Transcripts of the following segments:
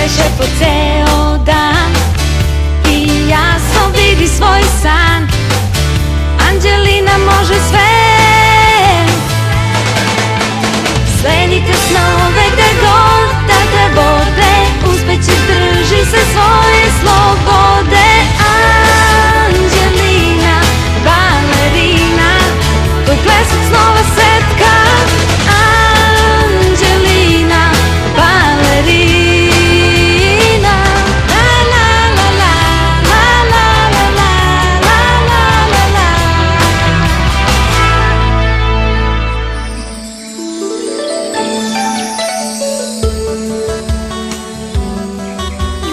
pleše po ceo dan i jasno vidi svoj san. Anđelina može sve, sledite snove gde god da te vode, uspeće drži se svoje slobode. Anđelina, balerina, tvoj plesak snova setka. Anđelina, balerina. La la la la, la la la la, la la la la.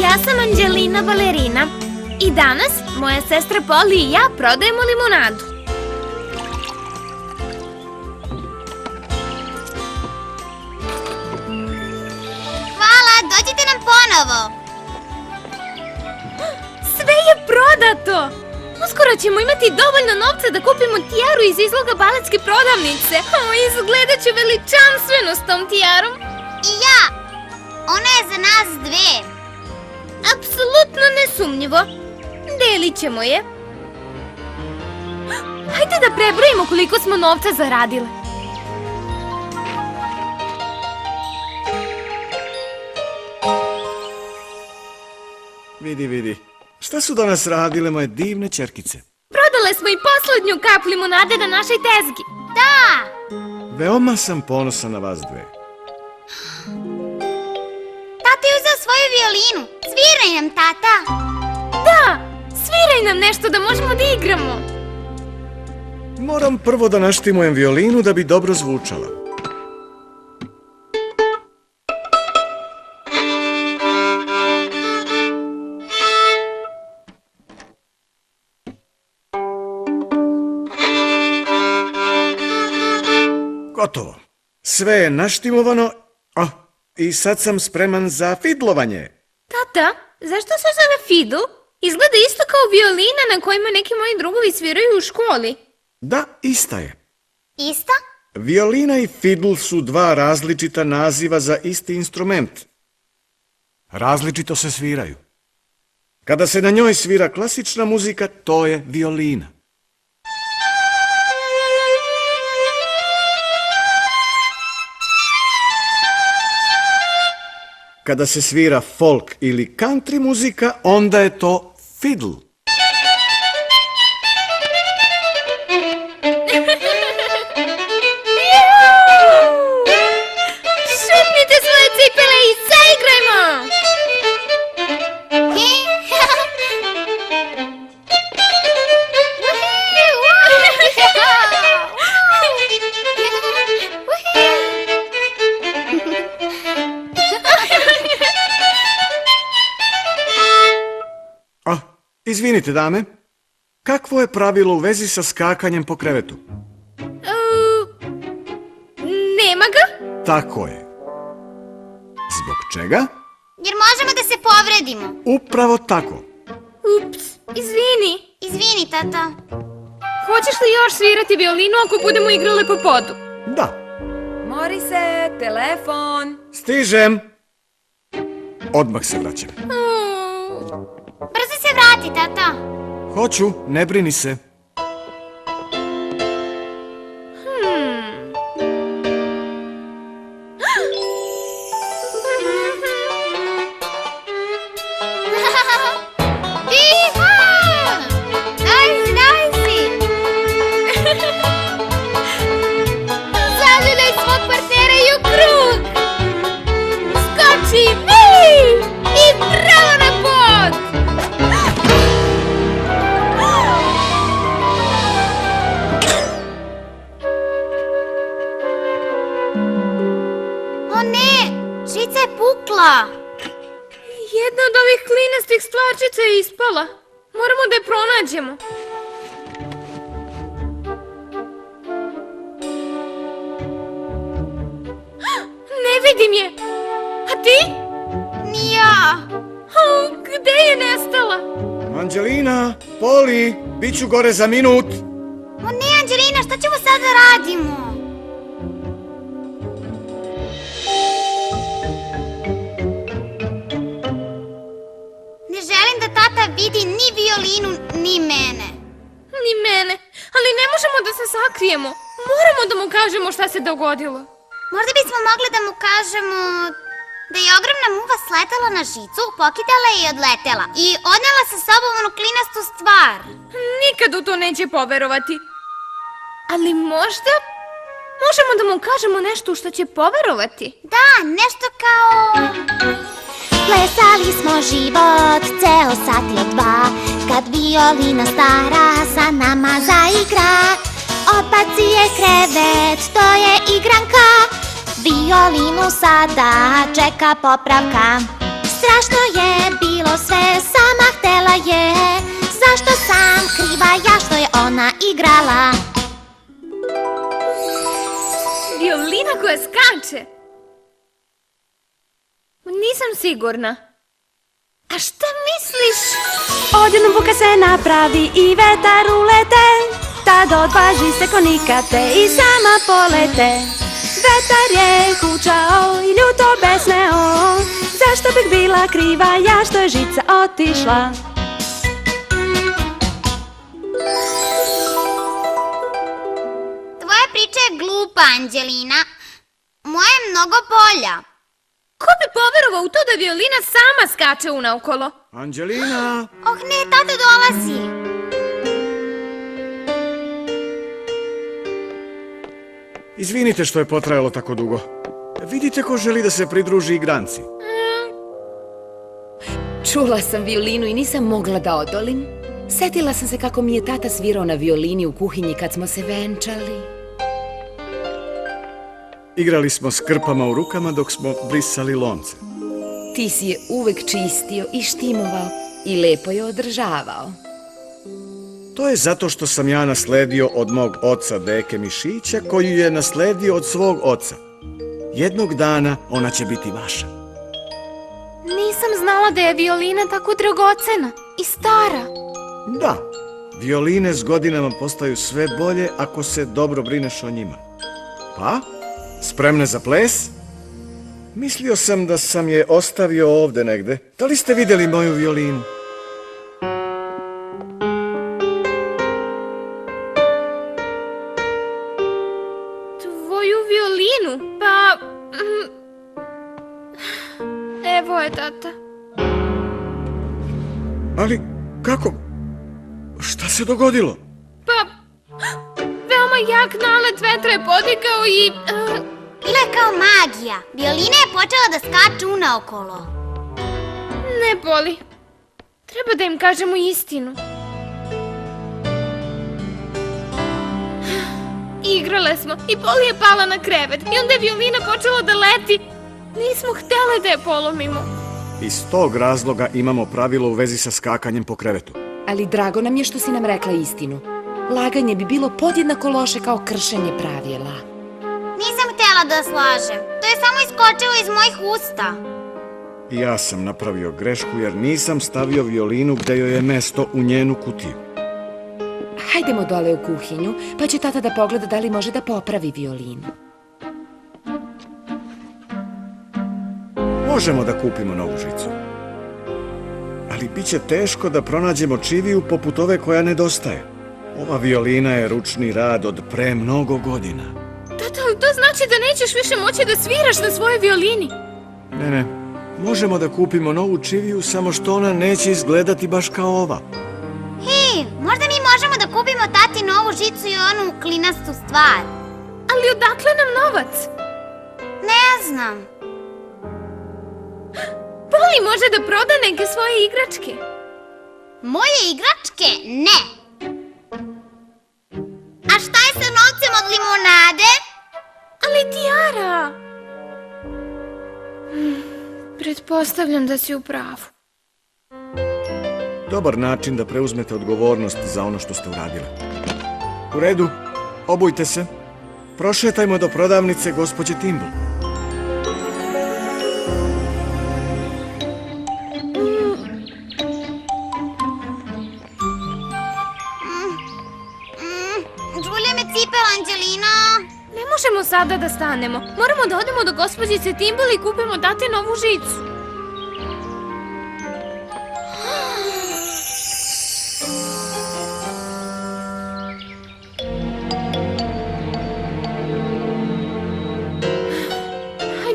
Ja sam Anđelina balerina i danas moja sestra Poli i ja prodajemo limunadu. Hvala, dođite nam ponovo. Sve je prodato! Uskoro ćemo imati dovoljno novca da kupimo tijaru iz izloga baletske prodavnice. Izgledat ću veličanstveno s tom tijarom. I ja. Ona je za nas dve. Apsolutno nesumnjivo. Delit ćemo je. Hajde da prebrojimo koliko smo novca zaradile. Vidi, vidi. Šta su danas radile moje divne ćerkice? Prodale smo i poslednju kap limunade na našoj tezgi. Da. Veoma sam ponosan na vas dve. Tata je uzeo svoju violinu. Sviraj nam, tata. Da, sviraj nam nešto da možemo da igramo. Moram prvo da naštimujem violinu da bi dobro zvučala. Gotovo. Sve je naštimovano, i sad sam spreman za fidlovanje. Tata, zašto se zove fidl? Izgleda isto kao violina na kojima neki moji drugovi sviraju u školi. Da, ista je. Ista? Violina i fidl su dva različita naziva za isti instrument. Različito se sviraju. Kada se na njoj svira klasična muzika, to je violina. Kada se svira folk ili country muzika, onda je to fidl. Šutnite svoje cipele i zaigrajmo! Izvinite, dame, kakvo je pravilo u vezi sa skakanjem po krevetu? Nema ga? Tako je. Zbog čega? Jer možemo da se povredimo. Upravo tako. Ups, izvini. Izvini, tata. Hoćeš li još svirati violinu ako budemo igrale po podu? Da. Morise, telefon. Stižem. Odmah se vraćam. Brzo se vrati, tata. Hoću, ne brini se. Jedna od ovih klinastih stvarčica je ispala. Moramo da je pronađemo. Ne vidim je. A ti? Ni ja. Gde je nestala? Anđelina, Poli, bit ću gore za minut. O ne, Anđelina, šta ćemo sad da radimo? violinu, ni mene. Ni mene, ali ne možemo da se sakrijemo. Moramo da mu kažemo šta se dogodilo. Možda bismo mogli da mu kažemo da je ogromna muva sletela na žicu, pokidala je i odletela. I odnela sa sobom onu klinastu stvar. Nikad u to neće poverovati. Ali možda možemo da mu kažemo nešto što će poverovati. Da, nešto kao... Plesali smo život ceo sat ili dva, kad violina stara sa nama zaigra. Odbaci je krevet, to je igranka, violinu sada čeka popravka. Strašno je bilo sve, sama htela je, zašto sam kriva ja što je ona igrala? Violina koja skače. Nisam sigurna. A šta misliš? Odjednom buka se napravi i vetar ulete, tad odvaži se ko nikad te i sama polete. Vetar je hučao i ljuto besneo, zašto bih bila kriva ja što je žica otišla? Tvoja priča je glupa, Anđelina. Moja je mnogo bolja. Ko bi poverovao u to da violina sama skače unaokolo? Anđelina! Oh ne, tata dolazi. Izvinite što je potrajalo tako dugo. Vidite ko želi da se pridruži igranci. Čula sam violinu i nisam mogla da odolim. Setila sam se kako mi je tata svirao na violini u kuhinji kad smo se venčali. Igrali smo s krpama u rukama dok smo brisali lonce. Ti si je uvek čistio i štimovao i lepo je održavao. To je zato što sam ja nasledio od mog oca Deke Mišića, koju je nasledio od svog oca. Jednog dana ona će biti vaša. Nisam znala da je violina tako dragocena i stara. Da, violine s godinama postaju sve bolje ako se dobro brineš o njima. Pa, spremne za ples? Mislio sam da sam je ostavio ovde negde. Da li ste vidjeli moju violinu? Tvoju violinu? Pa... Evo je, tata. Ali, kako? Šta se dogodilo? Pa... Veoma jak nalet vetra je podigao i... Bila je kao magija. Violina je počela da skače unaokolo. Ne boli. Treba da im kažemo istinu. Igrale smo i Poli je pala na krevet i onda je violina počela da leti. Nismo htjele da je polomimo. Iz tog razloga imamo pravilo u vezi sa skakanjem po krevetu. Ali drago nam je što si nam rekla istinu. Laganje bi bilo podjednako loše kao kršenje pravila. Nisam htjela da slažem. To je samo iskočilo iz mojih usta. I ja sam napravio grešku jer nisam stavio violinu gde joj je mesto u njenu kutiju. Hajdemo dole u kuhinju, pa će tata da pogleda da li može da popravi violinu. Možemo da kupimo novu žicu. Ali bit će teško da pronađemo čiviju poput ove koja nedostaje. Ova violina je ručni rad od pre mnogo godina. Tata, ali to znači da nećeš više moći da sviraš na svojoj violini. Ne, možemo da kupimo novu čiviju, samo što ona neće izgledati baš kao ova. Hej, možda mi možemo da kupimo tati novu žicu i onu klinastu stvar. Ali odakle nam novac? Ne znam. Poli može da proda neke svoje igračke. Moje igračke? Ne. A šta je sa novcem od limunade? Ali Tijara... Pretpostavljam da si u pravu. Dobar način da preuzmete odgovornost za ono što ste uradili. U redu, obujte se. Prošetajmo do prodavnice gospođe Timbul. Žulja me cipela, Anđelina. Ne možemo sada da stanemo. Moramo da odemo do gospođice Timbul i kupimo tati novu žicu.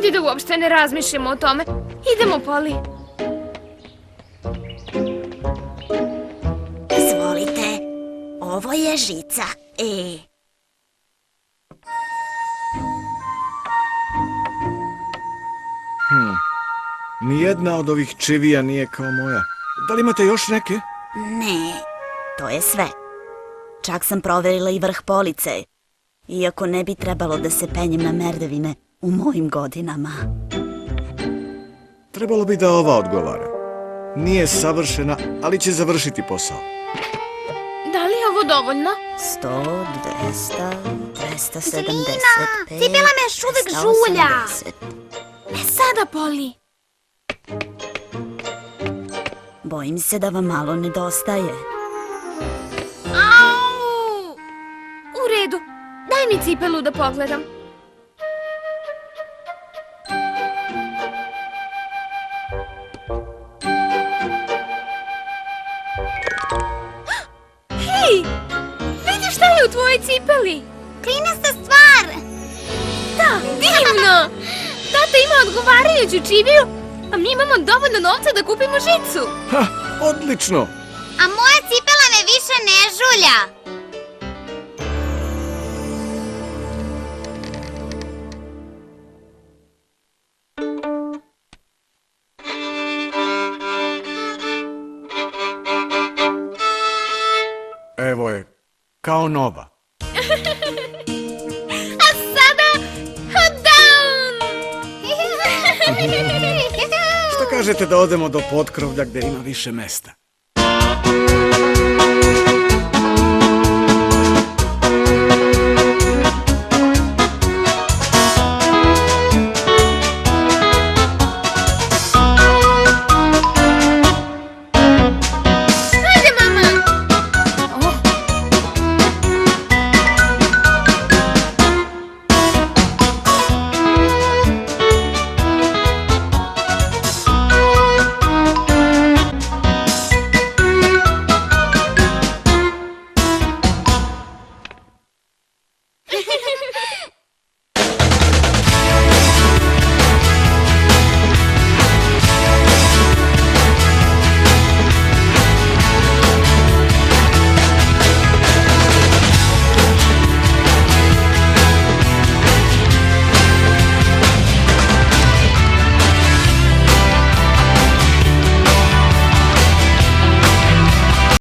Bolje da uopšte ne razmišljamo o tome. Idemo, Poli. Izvolite, ovo je žica. Nijedna od ovih čivija nije kao moja. Da li imate još neke? Ne, to je sve. Čak sam proverila i vrh police. Iako ne bi trebalo da se penjem na merdevine u mojim godinama. Trebalo bi da ova odgovara. Nije savršena, ali će završiti posao. Da li je ovo dovoljno? 100, 200, 275, Anđelina, cipela me još uvek žulja. 180. Sada, Poli. Bojim se da vam malo nedostaje. Au! U redu. Daj mi cipelu da pogledam. Hej! Vidi šta je u tvojoj cipeli? Klinasta stvar. Da, divno! Tata ima odgovarajuću čiviju, a mi imamo dovoljno novca da kupimo žicu. Ha, odlično! A moja cipela me više ne žulja. Evo je, kao nova. A sada, hot down! Šta kažete da odemo do potkrovlja gde ima više mesta?